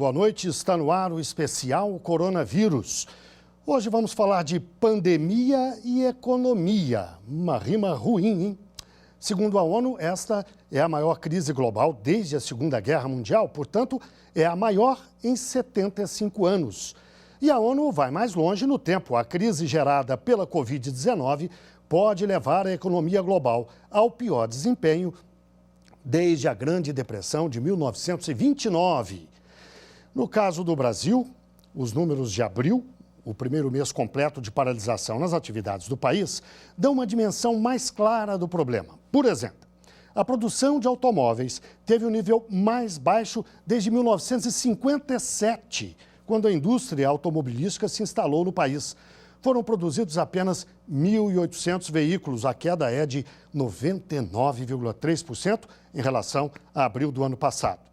boa noite. Está no ar o especial Coronavírus. Hoje vamos falar de pandemia e economia. Uma rima ruim, hein? Segundo a ONU, esta é a maior crise global desde a Segunda Guerra Mundial, portanto, é a maior em 75 anos. E a ONU vai mais longe no tempo. A crise gerada pela Covid-19 pode levar a economia global ao pior desempenho desde a Grande Depressão de 1929. No caso do Brasil, os números de abril, o primeiro mês completo de paralisação nas atividades do país, dão uma dimensão mais clara do problema. Por exemplo, a produção de automóveis teve o nível mais baixo desde 1957, quando a indústria automobilística se instalou no país. Foram produzidos apenas 1.800 veículos, a queda é de 99,3% em relação a abril do ano passado.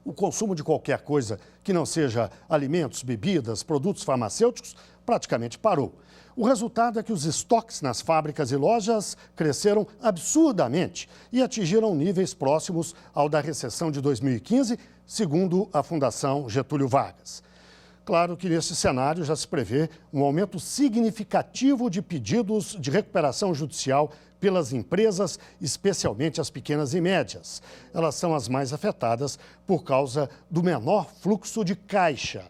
O consumo de qualquer coisa que não seja alimentos, bebidas, produtos farmacêuticos praticamente parou. O resultado é que os estoques nas fábricas e lojas cresceram absurdamente e atingiram níveis próximos ao da recessão de 2015, segundo a Fundação Getúlio Vargas. Claro que nesse cenário já se prevê um aumento significativo de pedidos de recuperação judicial pelas empresas, especialmente as pequenas e médias. Elas são as mais afetadas por causa do menor fluxo de caixa.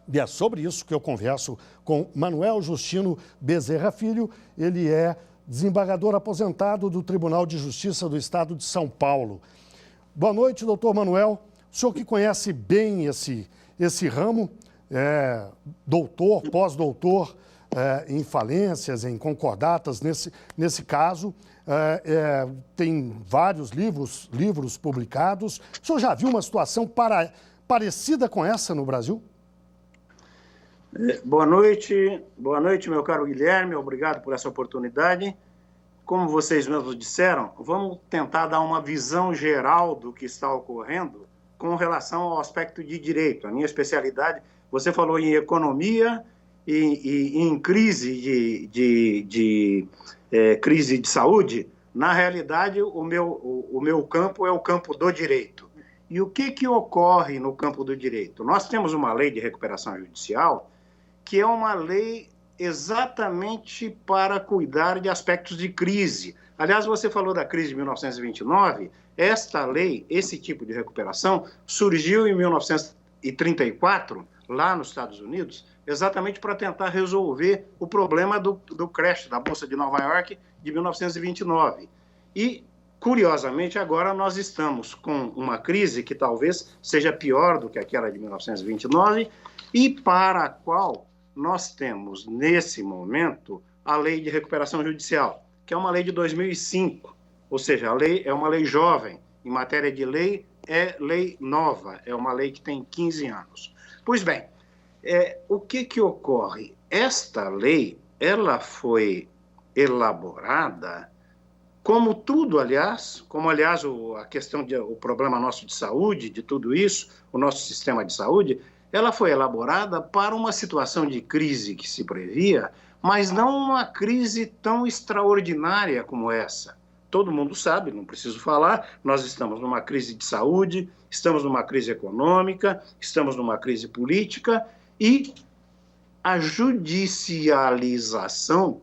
E é sobre isso que eu converso com Manuel Justino Bezerra Filho. Ele é desembargador aposentado do Tribunal de Justiça do Estado de São Paulo. Boa noite, doutor Manuel. O senhor que conhece bem esse ramo, doutor, pós-doutor em falências, em concordatas, nesse caso, tem vários livros publicados. O senhor já viu uma situação parecida com essa no Brasil? Boa noite, meu caro Guilherme, obrigado por essa oportunidade. Como vocês mesmos disseram, vamos tentar dar uma visão geral do que está ocorrendo com relação ao aspecto de direito. A minha especialidade, você falou em economia e em crise crise de saúde. Na realidade, o meu campo é o campo do direito. E o que ocorre no campo do direito? Nós temos uma lei de recuperação judicial que é uma lei exatamente para cuidar de aspectos de crise. Aliás, você falou da crise de 1929, esta lei, esse tipo de recuperação, surgiu em 1934, lá nos Estados Unidos, exatamente para tentar resolver o problema do crash da Bolsa de Nova York de 1929. E, curiosamente, agora nós estamos com uma crise que talvez seja pior do que aquela de 1929 e para a qual nós temos, nesse momento, a Lei de Recuperação Judicial, que é uma lei de 2005, ou seja, a lei é uma lei jovem. Em matéria de lei, é lei nova, é uma lei que tem 15 anos. Pois bem, o que ocorre? Esta lei, ela foi elaborada, como tudo, aliás, a questão o problema nosso de saúde, de tudo isso, o nosso sistema de saúde, ela foi elaborada para uma situação de crise que se previa, mas não uma crise tão extraordinária como essa. Todo mundo sabe, não preciso falar, nós estamos numa crise de saúde, estamos numa crise econômica, estamos numa crise política e a judicialização,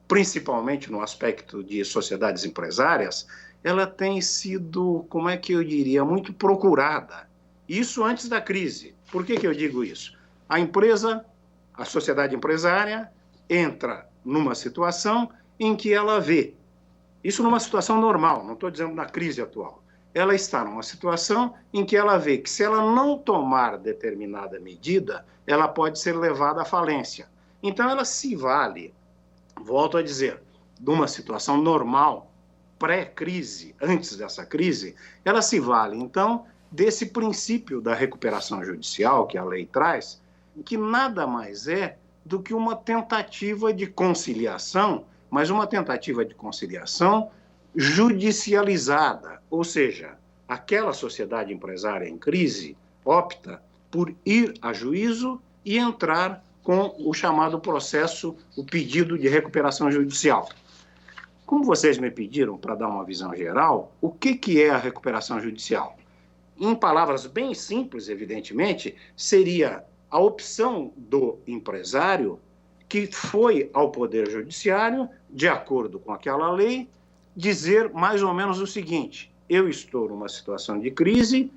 principalmente no aspecto de sociedades empresárias, ela tem sido, como é que eu diria, muito procurada. Isso antes da crise. Por que eu digo isso? A sociedade empresária entra numa situação em que ela vê, isso numa situação normal, não estou dizendo na crise atual, ela está numa situação em que ela vê que se ela não tomar determinada medida, ela pode ser levada à falência. Então ela se vale, volto a dizer, de uma situação normal, pré-crise, antes dessa crise, ela se vale, então, desse princípio da recuperação judicial que a lei traz, que nada mais é do que uma tentativa de conciliação, mas uma tentativa de conciliação judicializada, ou seja, aquela sociedade empresária em crise opta por ir a juízo e entrar com o chamado processo, o pedido de recuperação judicial. Como vocês me pediram para dar uma visão geral, o que é a recuperação judicial? em palavras bem simples, evidentemente, seria a opção do empresário que foi ao Poder Judiciário, de acordo com aquela lei, dizer mais ou menos o seguinte: eu estou numa situação de crise,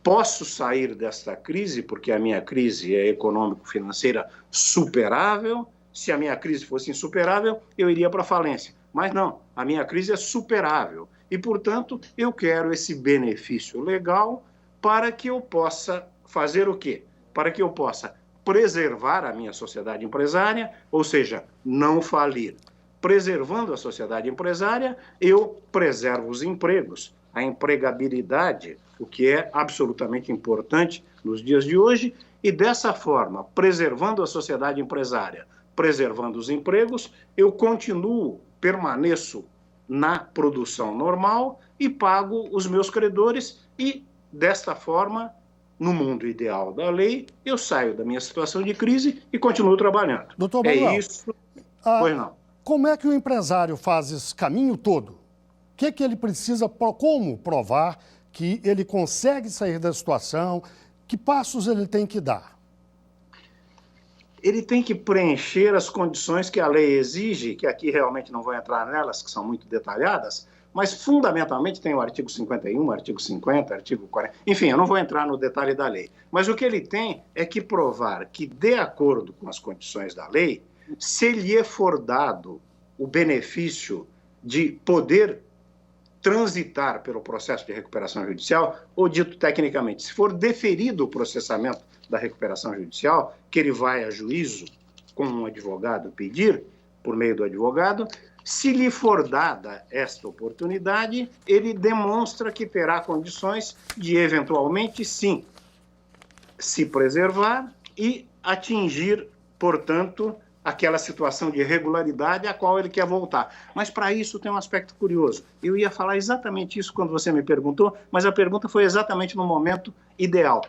posso sair desta crise porque a minha crise é econômico-financeira superável. Se a minha crise fosse insuperável, eu iria para a falência. Mas não, a minha crise é superável. E, portanto, eu quero esse benefício legal para que eu possa fazer o quê? Para que eu possa preservar a minha sociedade empresária, ou seja, não falir. Preservando a sociedade empresária, eu preservo os empregos, a empregabilidade, o que é absolutamente importante nos dias de hoje, e dessa forma, preservando a sociedade empresária, preservando os empregos, eu continuo, permaneço na produção normal e pago os meus credores e, desta forma, no mundo ideal da lei, eu saio da minha situação de crise e continuo trabalhando. Doutor Manuel, é isso. Pois não. Como é que o empresário faz esse caminho todo? O que ele precisa, como provar que ele consegue sair da situação? Que passos ele tem que dar? Ele tem que preencher as condições que a lei exige, que aqui realmente não vou entrar nelas, que são muito detalhadas, mas fundamentalmente tem o artigo 51, artigo 50, artigo 40, enfim, eu não vou entrar no detalhe da lei. Mas o que ele tem é que provar que, de acordo com as condições da lei, se lhe for dado o benefício de poder transitar pelo processo de recuperação judicial, ou dito tecnicamente, se for deferido o processamento da recuperação judicial, que ele vai a juízo com um advogado pedir, por meio do advogado, se lhe for dada esta oportunidade, ele demonstra que terá condições de, eventualmente, sim, se preservar e atingir, portanto, aquela situação de regularidade a qual ele quer voltar. Mas, para isso, tem um aspecto curioso. Eu ia falar exatamente isso quando você me perguntou, mas a pergunta foi exatamente no momento ideal.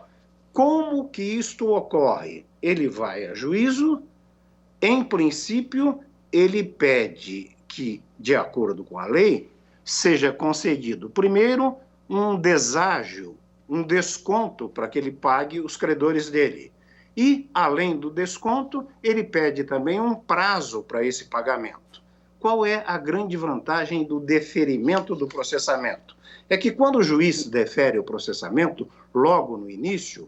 Como que isto ocorre? Ele vai a juízo, em princípio, ele pede que, de acordo com a lei, seja concedido, primeiro, um deságio, um desconto para que ele pague os credores dele. E, além do desconto, ele pede também um prazo para esse pagamento. Qual é a grande vantagem do deferimento do processamento? É que quando o juiz defere o processamento, logo no início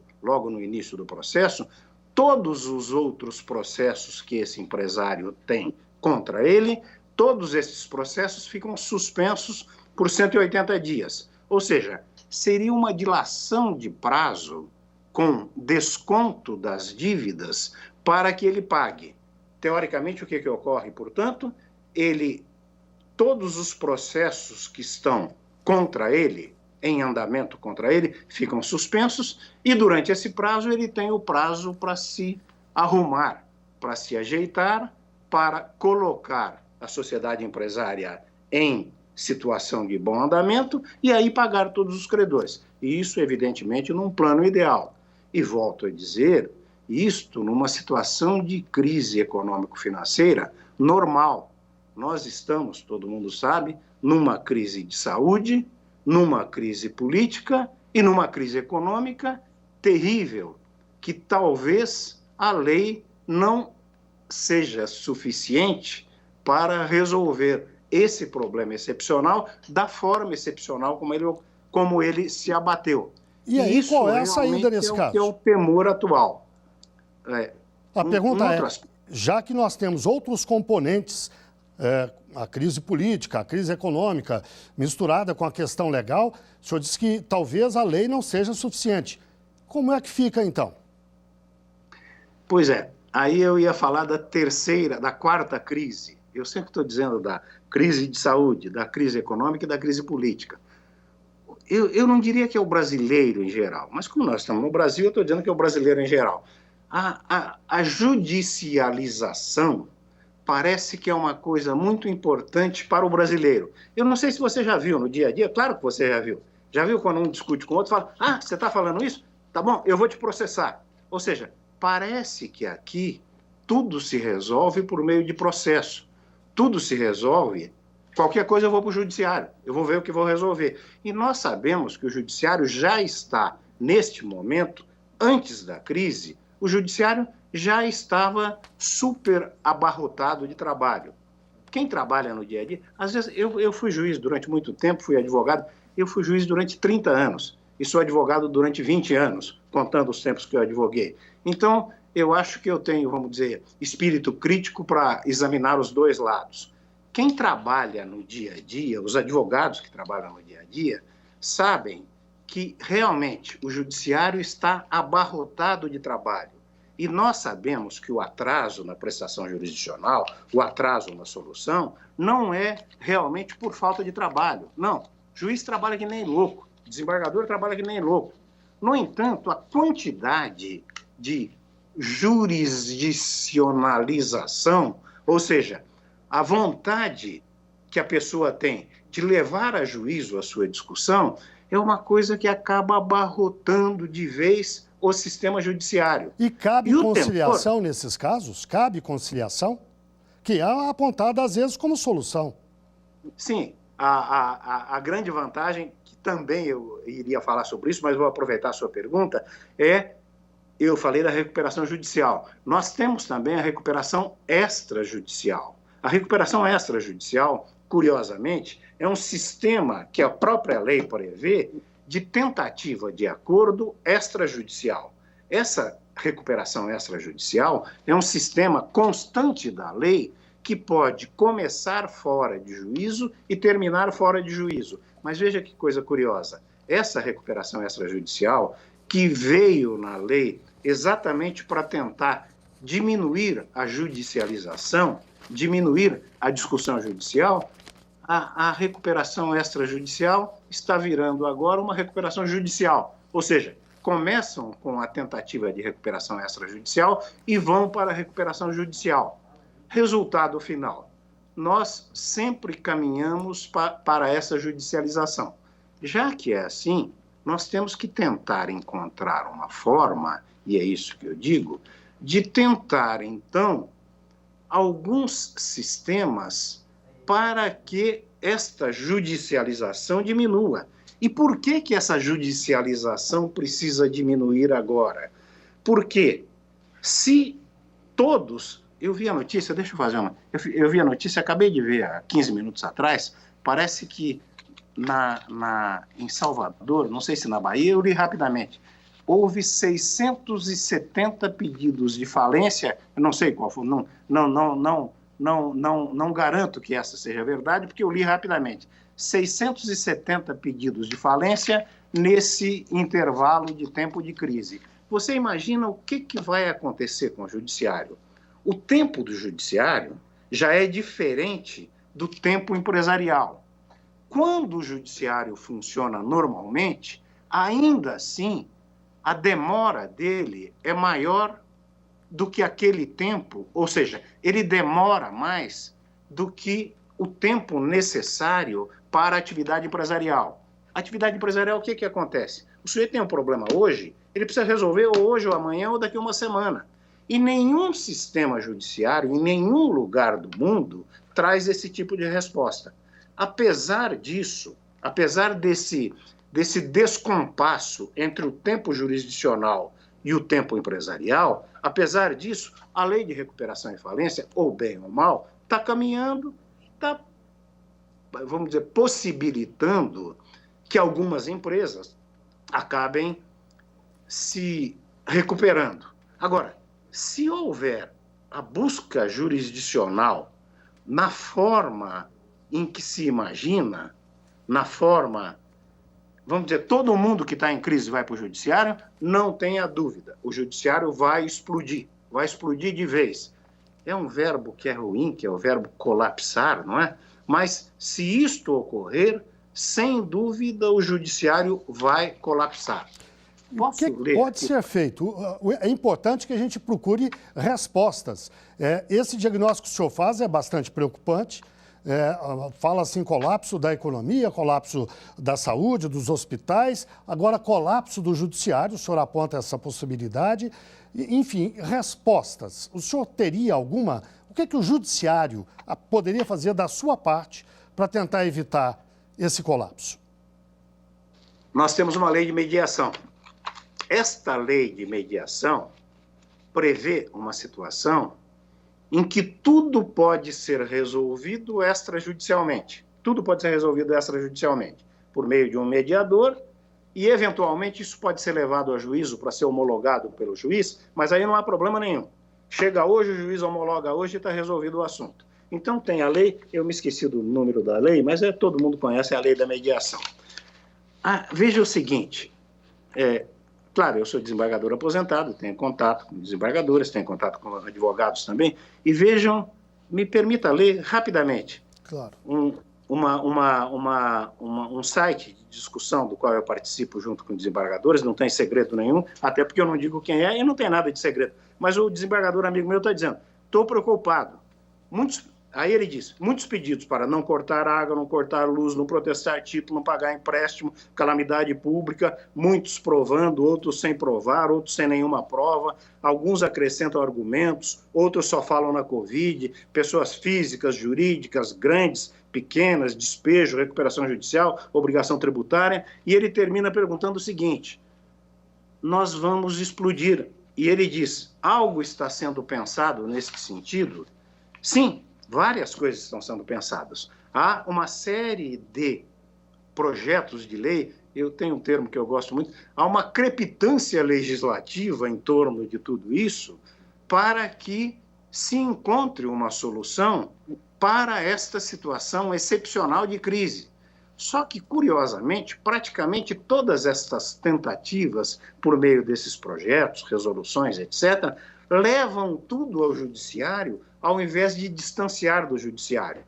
do processo, todos os outros processos que esse empresário tem contra ele, todos esses processos ficam suspensos por 180 dias. Ou seja, seria uma dilação de prazo com desconto das dívidas para que ele pague. Teoricamente, o que ocorre, portanto? Todos os processos que estão contra ele, em andamento contra ele, ficam suspensos e, durante esse prazo, ele tem o prazo para se arrumar, para se ajeitar, para colocar a sociedade empresária em situação de bom andamento e aí pagar todos os credores. E isso, evidentemente, num plano ideal. E volto a dizer, isto numa situação de crise econômico-financeira normal. Nós estamos, todo mundo sabe, numa crise de saúde, numa crise política e numa crise econômica terrível, que talvez a lei não seja suficiente para resolver esse problema excepcional da forma excepcional como ele se abateu. E aí, isso qual é a saída nesse caso? Que é o temor atual. A pergunta é, já que nós temos outros componentes, a crise política, a crise econômica, misturada com a questão legal, o senhor disse que talvez a lei não seja suficiente. Como é que fica, então? Pois é, aí eu ia falar da quarta crise. Eu sempre estou dizendo da crise de saúde, da crise econômica e da crise política. Eu não diria que é o brasileiro em geral, mas como nós estamos no Brasil, eu estou dizendo que é o brasileiro em geral. A judicialização parece que é uma coisa muito importante para o brasileiro. Eu não sei se você já viu no dia a dia, claro que você já viu. Já viu quando um discute com o outro, fala, você está falando isso? Tá bom, eu vou te processar. Ou seja, parece que aqui tudo se resolve por meio de processo. Tudo se resolve Qualquer coisa eu vou para o judiciário, eu vou ver o que vou resolver. E nós sabemos que o judiciário já está, neste momento, antes da crise, o judiciário já estava super abarrotado de trabalho. Quem trabalha no dia a dia, às vezes eu fui juiz durante muito tempo, fui advogado, eu fui juiz durante 30 anos e sou advogado durante 20 anos, contando os tempos que eu advoguei. Então, eu acho que eu tenho, vamos dizer, espírito crítico para examinar os dois lados. Quem trabalha no dia a dia, os advogados que trabalham no dia a dia, sabem que realmente o judiciário está abarrotado de trabalho. E nós sabemos que o atraso na prestação jurisdicional, o atraso na solução, não é realmente por falta de trabalho. Não, o juiz trabalha que nem louco, o desembargador trabalha que nem louco. No entanto, a quantidade de jurisdicionalização, ou seja, a vontade que a pessoa tem de levar a juízo a sua discussão é uma coisa que acaba abarrotando de vez o sistema judiciário. E cabe conciliação nesses casos? Cabe conciliação? Que é apontada às vezes como solução. Sim, a grande vantagem, que também eu iria falar sobre isso, mas vou aproveitar a sua pergunta, eu falei da recuperação judicial. Nós temos também a recuperação extrajudicial. A recuperação extrajudicial, curiosamente, é um sistema que a própria lei prevê de tentativa de acordo extrajudicial. Essa recuperação extrajudicial é um sistema constante da lei que pode começar fora de juízo e terminar fora de juízo. Mas veja que coisa curiosa. Essa recuperação extrajudicial, que veio na lei exatamente para tentar diminuir a judicialização, diminuir a discussão judicial, a recuperação extrajudicial está virando agora uma recuperação judicial. Ou seja, começam com a tentativa de recuperação extrajudicial e vão para a recuperação judicial. Resultado final, nós sempre caminhamos para essa judicialização. Já que é assim, nós temos que tentar encontrar uma forma, e é isso que eu digo, de tentar, então, alguns sistemas para que esta judicialização diminua. E por que essa judicialização precisa diminuir agora? Porque se todos... Eu vi a notícia, deixa eu fazer uma... Eu vi a notícia, acabei de ver há 15 minutos atrás, parece que em Salvador, não sei se na Bahia, eu li rapidamente, houve 670 pedidos de falência, eu não sei qual foi, não garanto que essa seja verdade, porque eu li rapidamente. 670 pedidos de falência nesse intervalo de tempo de crise. Você imagina o que vai acontecer com o judiciário? O tempo do judiciário já é diferente do tempo empresarial. Quando o judiciário funciona normalmente, ainda assim, a demora dele é maior do que aquele tempo, ou seja, ele demora mais do que o tempo necessário para a atividade empresarial. A atividade empresarial, o que acontece? O sujeito tem um problema hoje, ele precisa resolver ou hoje, ou amanhã, ou daqui a uma semana. E nenhum sistema judiciário, em nenhum lugar do mundo, traz esse tipo de resposta. Apesar disso, apesar desse descompasso entre o tempo jurisdicional e o tempo empresarial, apesar disso, a lei de recuperação e falência, ou bem ou mal, está caminhando, está, vamos dizer, possibilitando que algumas empresas acabem se recuperando. Agora, se houver a busca jurisdicional na forma em que se imagina, na forma, vamos dizer, todo mundo que está em crise vai para o judiciário, não tenha dúvida, o judiciário vai explodir de vez. É um verbo que é ruim, que é o verbo colapsar, não é? Mas se isto ocorrer, sem dúvida o judiciário vai colapsar. O que pode ser feito? É importante que a gente procure respostas. Esse diagnóstico que o senhor faz é bastante preocupante. Fala-se em colapso da economia, colapso da saúde, dos hospitais, agora colapso do judiciário, o senhor aponta essa possibilidade. Enfim, respostas. O senhor teria alguma? O que o judiciário poderia fazer da sua parte para tentar evitar esse colapso? Nós temos uma lei de mediação. Esta lei de mediação prevê uma situação em que tudo pode ser resolvido extrajudicialmente. Tudo pode ser resolvido extrajudicialmente, por meio de um mediador, e eventualmente isso pode ser levado a juízo para ser homologado pelo juiz, mas aí não há problema nenhum. Chega hoje, o juiz homologa hoje e está resolvido o assunto. Então tem a lei, eu me esqueci do número da lei, mas todo mundo conhece a lei da mediação. Veja o seguinte, claro, eu sou desembargador aposentado, tenho contato com desembargadores, tenho contato com advogados também, e vejam, me permita ler rapidamente Claro. um site de discussão do qual eu participo junto com desembargadores, não tem segredo nenhum, até porque eu não digo quem é e não tem nada de segredo, mas o desembargador amigo meu está dizendo, estou preocupado, aí ele diz, muitos pedidos para não cortar água, não cortar luz, não protestar título, não pagar empréstimo, calamidade pública, muitos provando, outros sem provar, outros sem nenhuma prova, alguns acrescentam argumentos, outros só falam na Covid, pessoas físicas, jurídicas, grandes, pequenas, despejo, recuperação judicial, obrigação tributária, e ele termina perguntando o seguinte, nós vamos explodir. E ele diz, algo está sendo pensado nesse sentido? Sim, várias coisas estão sendo pensadas. Há uma série de projetos de lei, eu tenho um termo que eu gosto muito, há uma crepitância legislativa em torno de tudo isso para que se encontre uma solução para esta situação excepcional de crise. Só que, curiosamente, praticamente todas estas tentativas, por meio desses projetos, resoluções, etc., levam tudo ao judiciário, ao invés de distanciar do judiciário.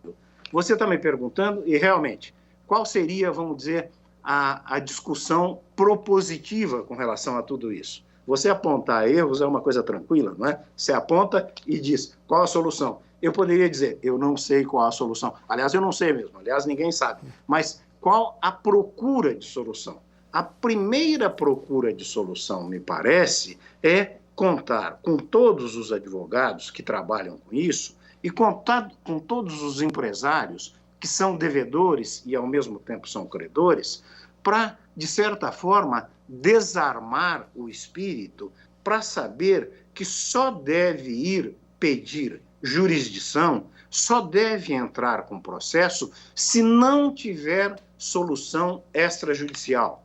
Você está me perguntando, e realmente, qual seria, vamos dizer, a discussão propositiva com relação a tudo isso? Você apontar erros é uma coisa tranquila, não é? Você aponta e diz, qual a solução? Eu poderia dizer, eu não sei qual a solução. Aliás, eu não sei mesmo, aliás, ninguém sabe. Mas qual a procura de solução? A primeira procura de solução, me parece, é contar com todos os advogados que trabalham com isso e contar com todos os empresários que são devedores e, ao mesmo tempo, são credores, para, de certa forma, desarmar o espírito para saber que só deve ir pedir jurisdição, só deve entrar com processo se não tiver solução extrajudicial.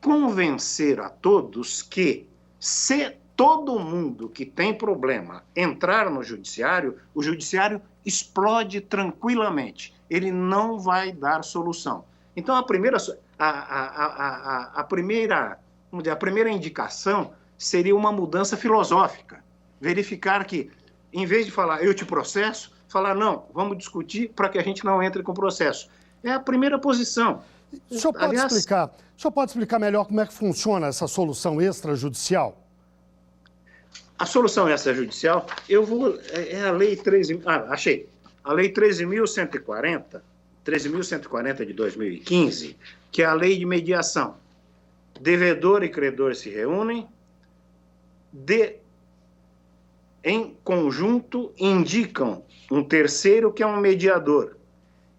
Convencer a todos que, se todo mundo que tem problema entrar no judiciário, o judiciário explode tranquilamente. Ele não vai dar solução. Então, a primeira indicação seria uma mudança filosófica. Verificar que, em vez de falar, eu te processo, falar, não, vamos discutir para que a gente não entre com processo. É a primeira posição. O senhor pode explicar melhor como é que funciona essa solução extrajudicial? A solução extrajudicial, é a Lei 13... achei. A Lei 13.140 de 2015, que é a Lei de Mediação. Devedor e credor se reúnem, em conjunto indicam um terceiro que é um mediador.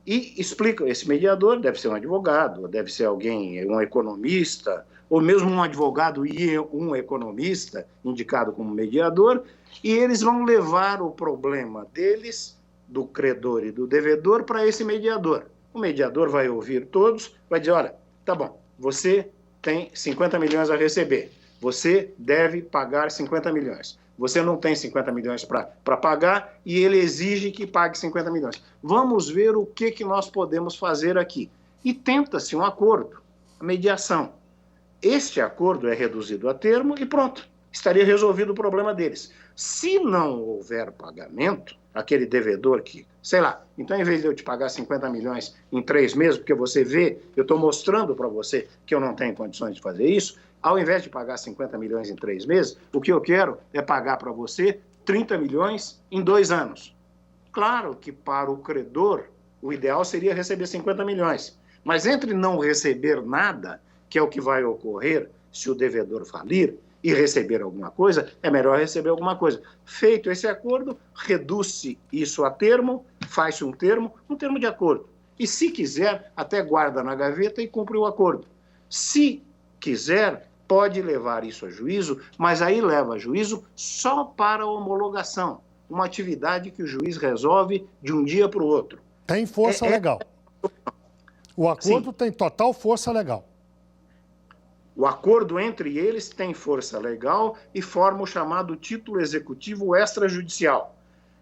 E explicam, esse mediador deve ser um advogado, deve ser alguém, um economista, ou mesmo um advogado e um economista indicado como mediador, e eles vão levar o problema deles, do credor e do devedor, para esse mediador. O mediador vai ouvir todos, vai dizer, olha, tá bom, você tem 50 milhões a receber, você deve pagar 50 milhões. Você não tem 50 milhões para pagar e ele exige que pague 50 milhões. Vamos ver o que nós podemos fazer aqui. E tenta-se um acordo, a mediação. Este acordo é reduzido a termo e pronto, estaria resolvido o problema deles. Se não houver pagamento, aquele devedor que, sei lá, então em vez de eu te pagar 50 milhões em 3 meses, porque você vê, eu estou mostrando para você que eu não tenho condições de fazer isso, ao invés de pagar 50 milhões em 3 meses, o que eu quero é pagar para você 30 milhões em 2 anos. Claro que para o credor, o ideal seria receber 50 milhões. Mas entre não receber nada, que é o que vai ocorrer se o devedor falir, e receber alguma coisa, é melhor receber alguma coisa. Feito esse acordo, reduz-se isso a termo, faz-se um termo de acordo. E se quiser, até guarda na gaveta e cumpre o acordo. Se quiser, pode levar isso a juízo, mas aí leva a juízo só para homologação, uma atividade que o juiz resolve de um dia para o outro. Tem força legal. O acordo tem total força legal. O acordo entre eles tem força legal e forma o chamado título executivo extrajudicial.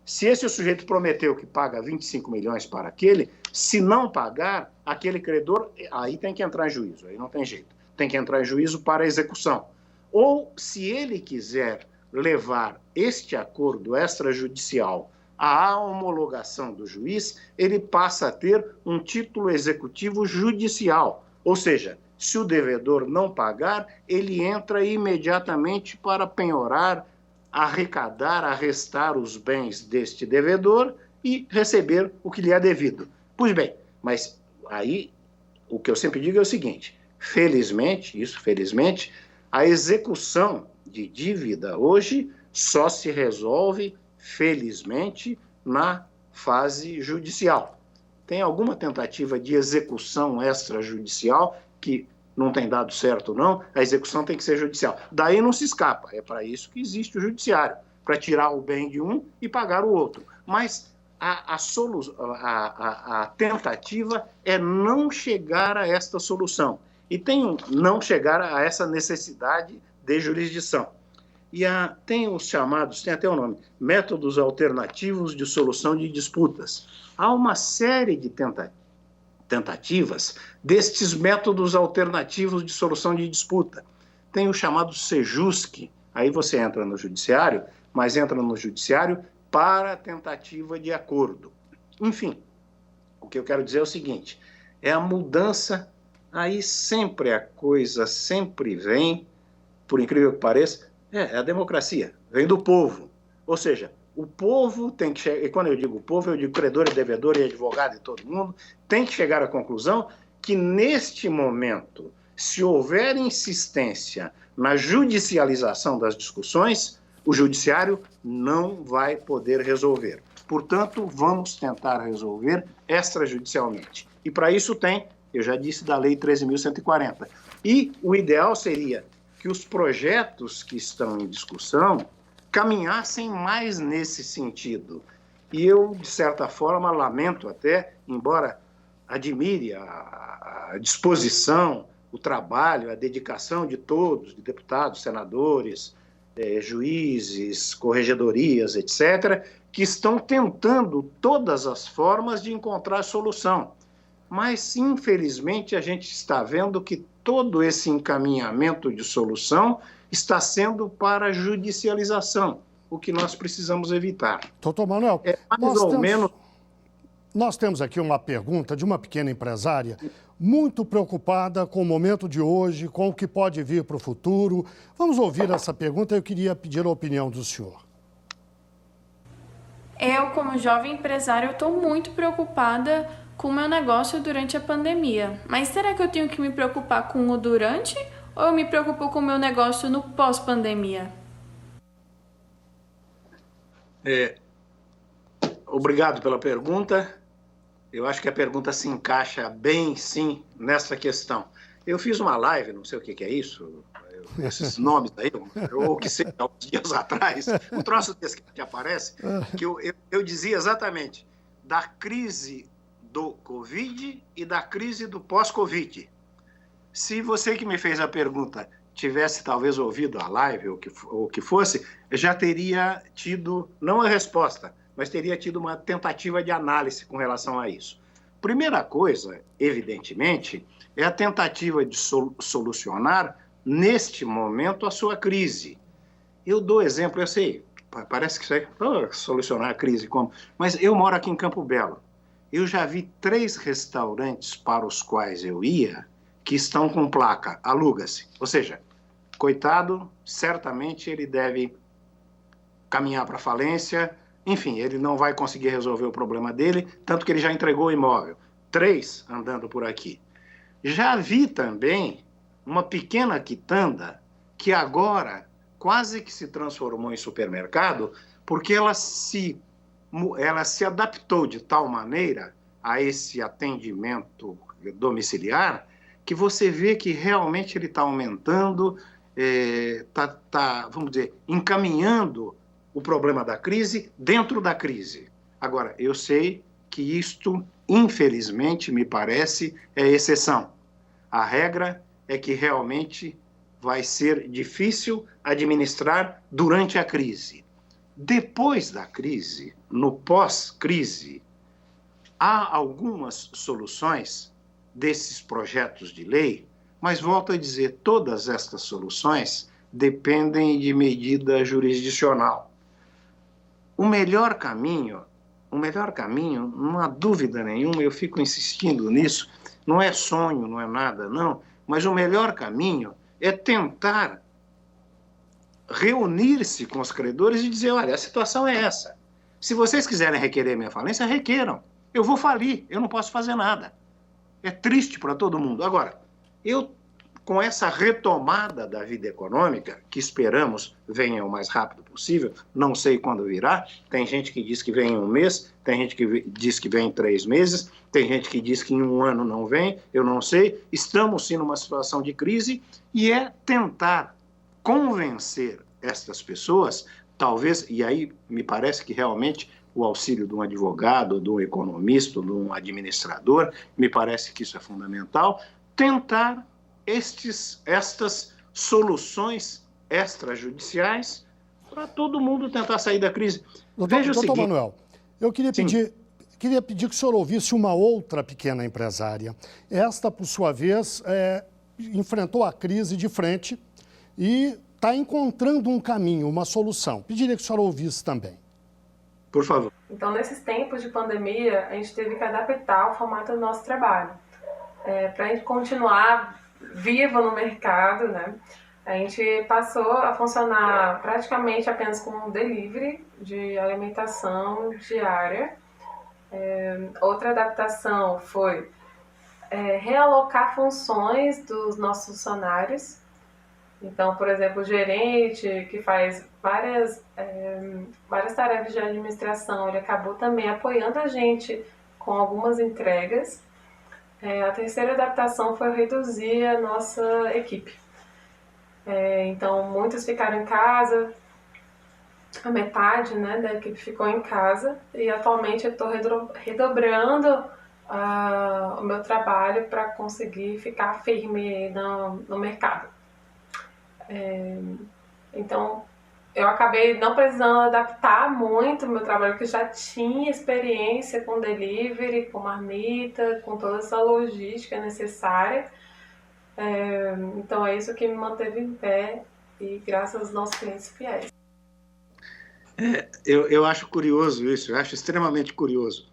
Se esse sujeito prometeu que paga 25 milhões para aquele, se não pagar, aquele credor, aí tem que entrar em juízo, aí não tem jeito. Tem que entrar em juízo para execução. Ou, se ele quiser levar este acordo extrajudicial à homologação do juiz, ele passa a ter um título executivo judicial. Ou seja, se o devedor não pagar, ele entra imediatamente para penhorar, arrecadar, arrestar os bens deste devedor e receber o que lhe é devido. Pois bem, mas aí o que eu sempre digo é o seguinte: felizmente, a execução de dívida hoje só se resolve, felizmente, na fase judicial. Tem alguma tentativa de execução extrajudicial que não tem dado certo, não? A execução tem que ser judicial. Daí não se escapa. É para isso que existe o judiciário, para tirar o bem de um e pagar o outro. Mas a tentativa é não chegar a esta solução. E não chegar a essa necessidade de jurisdição. E tem os chamados, tem até o nome, métodos alternativos de solução de disputas. Há uma série de tentativas destes métodos alternativos de solução de disputa. Tem o chamado SEJUSC, aí você entra no judiciário, mas entra no judiciário para tentativa de acordo. Enfim, o que eu quero dizer é o seguinte: é a mudança, aí sempre a coisa sempre vem, por incrível que pareça, é a democracia, vem do povo. Ou seja, o povo tem que chegar, e quando eu digo povo, eu digo credor e devedor e advogado e todo mundo, tem que chegar à conclusão que neste momento, se houver insistência na judicialização das discussões, o judiciário não vai poder resolver. Portanto, vamos tentar resolver extrajudicialmente. E para isso eu já disse, da Lei 13.140. E o ideal seria que os projetos que estão em discussão caminhassem mais nesse sentido. E eu, de certa forma, lamento até, embora admire a disposição, o trabalho, a dedicação de todos, de deputados, senadores, juízes, corregedorias, etc., que estão tentando todas as formas de encontrar solução. Mas, infelizmente, a gente está vendo que todo esse encaminhamento de solução está sendo para a judicialização, o que nós precisamos evitar. Doutor Manuel, menos... nós temos aqui uma pergunta de uma pequena empresária muito preocupada com o momento de hoje, com o que pode vir para o futuro. Vamos ouvir essa pergunta e eu queria pedir a opinião do senhor. Eu, como jovem empresária, estou muito preocupada com o meu negócio durante a pandemia. Mas será que eu tenho que me preocupar com o durante ou eu me preocupo com o meu negócio no pós-pandemia? Obrigado pela pergunta. Eu acho que a pergunta se encaixa bem, sim, nessa questão. Eu fiz uma live, não sei o que é isso, esses nomes aí, ou que sei, há uns dias atrás, um troço desse que aparece, que eu dizia exatamente da crise do Covid e da crise do pós-Covid. Se você que me fez a pergunta tivesse talvez ouvido a live ou que fosse, já teria tido, não a resposta, mas teria tido uma tentativa de análise com relação a isso. Primeira coisa, evidentemente, é a tentativa de solucionar, neste momento, a sua crise. Eu dou exemplo, eu sei, parece que isso aí, solucionar a crise, como? Mas eu moro aqui em Campo Belo. Eu já vi 3 restaurantes para os quais eu ia que estão com placa, aluga-se. Ou seja, coitado, certamente ele deve caminhar para a falência, enfim, ele não vai conseguir resolver o problema dele, tanto que ele já entregou o imóvel. 3 andando por aqui. Já vi também uma pequena quitanda que agora quase que se transformou em supermercado porque ela se adaptou de tal maneira a esse atendimento domiciliar, que você vê que realmente ele está aumentando, vamos dizer, encaminhando o problema da crise dentro da crise. Agora, eu sei que isto, infelizmente, me parece, é exceção. A regra é que realmente vai ser difícil administrar durante a crise. Depois da crise, no pós-crise, há algumas soluções desses projetos de lei, mas volto a dizer, todas estas soluções dependem de medida jurisdicional. O melhor caminho, não há dúvida nenhuma, eu fico insistindo nisso, não é sonho, não é nada, não, mas o melhor caminho é tentar reunir-se com os credores e dizer, olha, a situação é essa. Se vocês quiserem requerer minha falência, requeram. Eu vou falir, eu não posso fazer nada. É triste para todo mundo. Agora, com essa retomada da vida econômica, que esperamos venha o mais rápido possível, não sei quando virá, tem gente que diz que vem em um mês, tem gente que diz que vem em 3 meses, tem gente que diz que em 1 ano não vem, eu não sei. Estamos sim numa situação de crise e é tentar convencer estas pessoas, talvez, e aí me parece que realmente o auxílio de um advogado, de um economista, de um administrador, me parece que isso é fundamental, tentar estas soluções extrajudiciais para todo mundo tentar sair da crise. Veja o seguinte, Manuel, eu queria pedir que o senhor ouvisse uma outra pequena empresária. Esta, por sua vez, enfrentou a crise de frente e está encontrando um caminho, uma solução. Pediria que o senhor ouvisse também. Por favor. Então, nesses tempos de pandemia, a gente teve que adaptar o formato do nosso trabalho. Para a gente continuar vivo no mercado, né? A gente passou a funcionar praticamente apenas como um delivery de alimentação diária. Outra adaptação foi realocar funções dos nossos funcionários. Então, por exemplo, o gerente que faz várias tarefas de administração, ele acabou também apoiando a gente com algumas entregas. A terceira adaptação foi reduzir a nossa equipe. Então, muitos ficaram em casa, a metade, né, da equipe ficou em casa, e atualmente eu estou redobrando o meu trabalho para conseguir ficar firme no mercado. Então, eu acabei não precisando adaptar muito o meu trabalho, porque eu já tinha experiência com delivery, com marmita, com toda essa logística necessária. Então, é isso que me manteve em pé e graças aos nossos clientes fiéis. Eu acho curioso isso, eu acho extremamente curioso.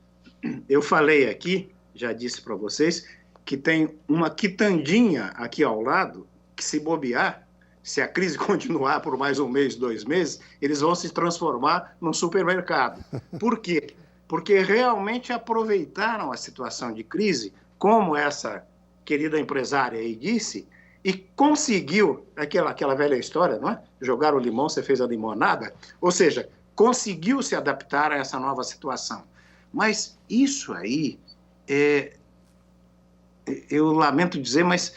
Eu falei aqui, já disse para vocês, que tem uma quitandinha aqui ao lado, que se bobear, se a crise continuar por mais 1 mês, 2 meses, eles vão se transformar num supermercado. Por quê? Porque realmente aproveitaram a situação de crise, como essa querida empresária aí disse, e conseguiu, aquela velha história, não é? Jogar o limão, você fez a limonada, ou seja, conseguiu se adaptar a essa nova situação. Mas isso aí, eu lamento dizer, mas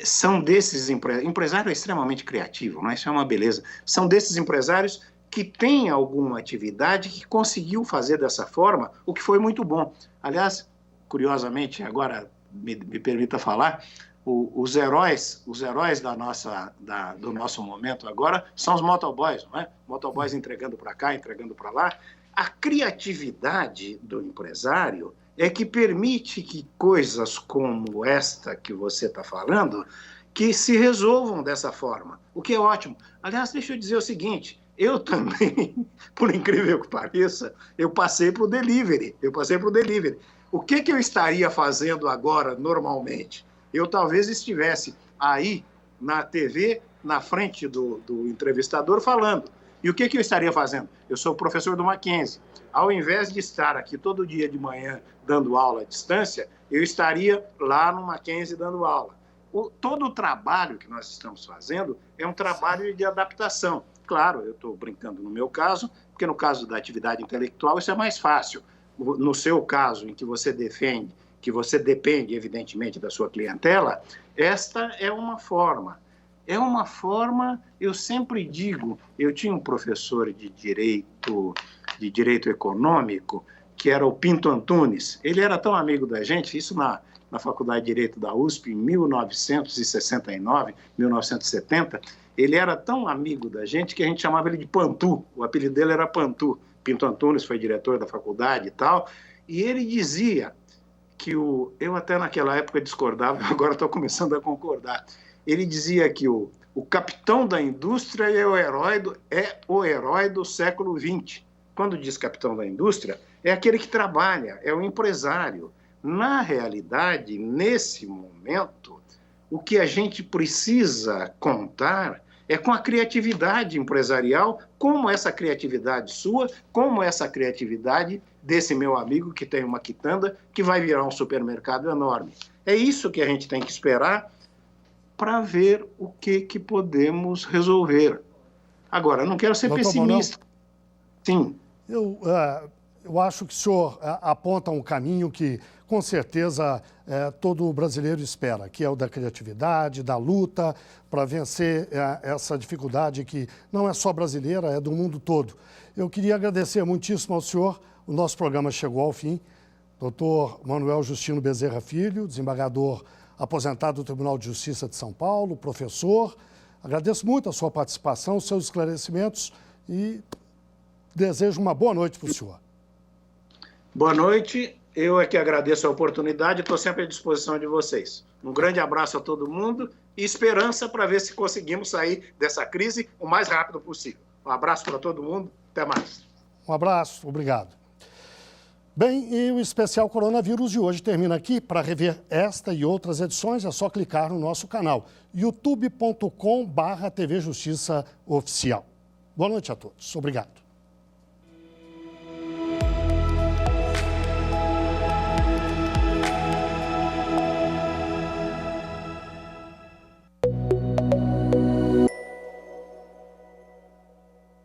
são desses empresário é extremamente criativo, né? Isso é uma beleza. São desses empresários que têm alguma atividade que conseguiu fazer dessa forma, o que foi muito bom. Aliás, curiosamente, agora me permita falar, os heróis do nosso momento agora são os motoboys, não é? Motoboys entregando para cá, entregando para lá. A criatividade do empresário é que permite que coisas como esta que você está falando, que se resolvam dessa forma, o que é ótimo. Aliás, deixa eu dizer o seguinte, eu também, por incrível que pareça, eu passei para o delivery. O que eu estaria fazendo agora, normalmente? Eu talvez estivesse aí na TV, na frente do entrevistador, falando. E o que eu estaria fazendo? Eu sou professor do Mackenzie. Ao invés de estar aqui todo dia de manhã dando aula à distância, eu estaria lá no Mackenzie dando aula. Todo o trabalho que nós estamos fazendo é um trabalho de adaptação. Claro, eu estou brincando no meu caso, porque no caso da atividade intelectual isso é mais fácil. no seu caso, em que você defende, que você depende, evidentemente, da sua clientela, esta é uma forma. É uma forma, eu sempre digo, eu tinha um professor de direito econômico, que era o Pinto Antunes. Ele era tão amigo da gente, isso na Faculdade de Direito da USP, em 1969, 1970, ele era tão amigo da gente que a gente chamava ele de Pantu, o apelido dele era Pantu. Pinto Antunes foi diretor da faculdade e tal, e ele dizia que eu até naquela época discordava, agora estou começando a concordar. Ele dizia que o capitão da indústria é o herói do século XX. Quando diz capitão da indústria, é aquele que trabalha, é o empresário. Na realidade, nesse momento, o que a gente precisa contar é com a criatividade empresarial, como essa criatividade sua, como essa criatividade desse meu amigo que tem uma quitanda que vai virar um supermercado enorme. É isso que a gente tem que esperar para ver o que podemos resolver. Agora, não quero ser pessimista. Sim. Eu acho que o senhor aponta um caminho que, com certeza, todo brasileiro espera, que é o da criatividade, da luta para vencer essa dificuldade que não é só brasileira, é do mundo todo. Eu queria agradecer muitíssimo ao senhor. O nosso programa chegou ao fim. Dr. Manuel Justino Bezerra Filho, desembargador aposentado do Tribunal de Justiça de São Paulo, professor. Agradeço muito a sua participação, os seus esclarecimentos e desejo uma boa noite para o senhor. Boa noite. Eu é que agradeço a oportunidade, estou sempre à disposição de vocês. Um grande abraço a todo mundo e esperança para ver se conseguimos sair dessa crise o mais rápido possível. Um abraço para todo mundo, até mais. Um abraço, obrigado. Bem, e o especial Coronavírus de hoje termina aqui. Para rever esta e outras edições é só clicar no nosso canal youtube.com/TV Justiça Oficial. Boa noite a todos. Obrigado.